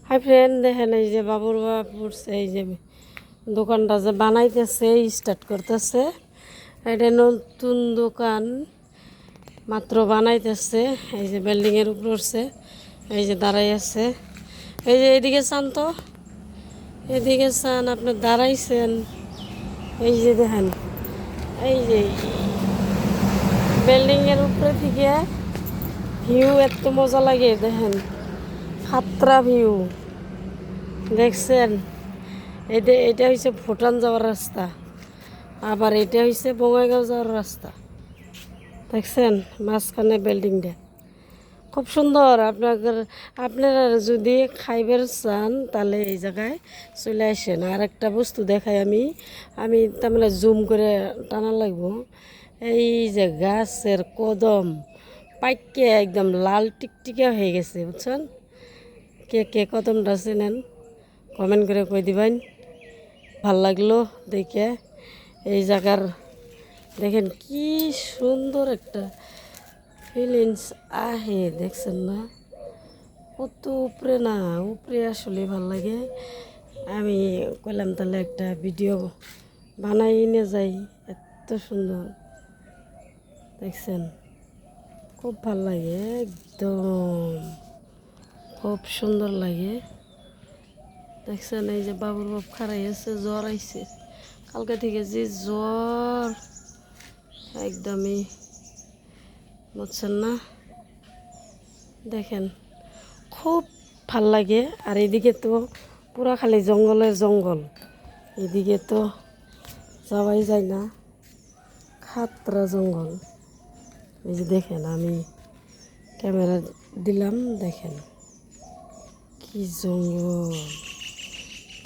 Hi friend, দেখেন এই যে বাবুর বাপ উঠছে, এই যে দোকানটা যে বানাইতেছে, স্টার্ট করতেছে। এটা নতুন দোকান, মাত্র বানাইতেছে। এই যে বিল্ডিংয়ের উপর উঠছে, এই যে দাঁড়াই আছে। এই যে এদিকে চান, তো এদিকে চান, আপনি দাঁড়াইছেন। এই যে দেখেন, এই যে বিল্ডিংয়ের উপরে থেকে ভিউ এত মজা লাগে। দেখেন, খাতরা ভিউ দেখছেন। এটা হচ্ছে ভুটান যাওয়ার রাস্তা, আবার এটা হচ্ছে বঙ্গাইগাঁও যাওয়ার রাস্তা। দেখছেন মাঝখানে বিল্ডিংটা খুব সুন্দর। আপনারা যদি খাইবার চান তাহলে এই জায়গায় চলে আসেন। আর একটা বস্তু দেখাই আমি তার মানে জুম করে টানা লাগবো। এই যে গাছের কদম পাইকে একদম লাল টিকটিকে হয়ে গেছে, বুঝছেন। কে কে কদমটা চেনেন কমেন্ট করে কই দিবেন। ভাল লাগলো দেখে। এই জায়গার দেখেন কি সুন্দর একটা ফিলিংস আহে, দেখছেন না? কত উপরে, না উপরে আসলে ভাল লাগে। আমি কইলাম তাহলে একটা ভিডিও বানাই নিয়ে যাই। এত সুন্দর দেখছেন, খুব ভাল লাগে, একদম খুব সুন্দর লাগে। দেখছেন এই যে বাবুর বাপ খারাই আছে, জ্বর আইছে কালকে থেকে, যে জ্বর একদমই, বুঝছেন না? দেখেন খুব ভাল লাগে। আর এদিকে তো পুরা খালি জঙ্গলের জঙ্গল, এদিকে তো যাওয়াই যায় না, খাতরা জঙ্গল। এই যে দেখেন, আমি ক্যামেরা দিলাম, দেখেন কি জঙ্গল,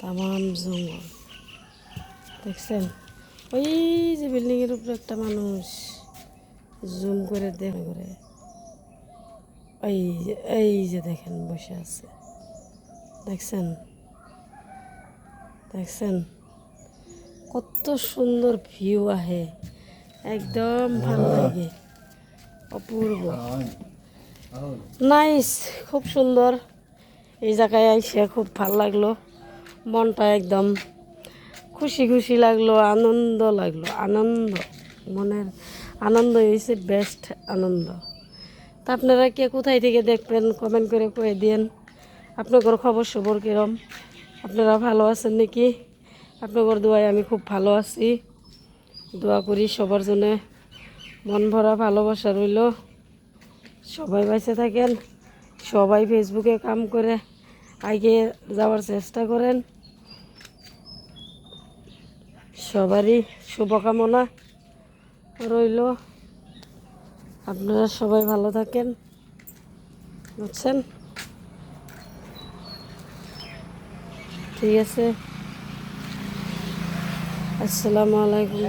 তামাম জঙ্গল। দেখছেন ওই যে বিল্ডিংয়ের উপরে একটা মানুষ, জুম করে দেখে করে, এই যে দেখেন বসে আছে। দেখছেন দেখছেন কত সুন্দর ভিউ আহে, একদম ভালো লাগে, অপূর্ব, নাইস, খুব সুন্দর। এই জায়গায় আইসে খুব ভালো লাগলো, মনটা একদম খুশি খুশি লাগলো, আনন্দ লাগলো, আনন্দ, মনের আনন্দ হয়েছে বেস্ট আনন্দ। তা আপনারা কে কোথায় থেকে দেখবেন কমেন্ট করে কয়ে দিন। আপনাদের খবর সবর কিরম, আপনারা ভালো আছেন নাকি? আপনাদের দোয়ায় আমি খুব ভালো আছি। দোয়া করি সবার জন্য মন ভরা ভালোবাসা রইল। সবাই বেঁচে থাকেন, সবাই ফেসবুকে কাম করে আগে যাওয়ার চেষ্টা করেন। সবারই শুভকামনা রইল। আপনারা সবাই ভালো থাকেন, বুঝছেন? ঠিক আছে, আসসালামু আলাইকুম।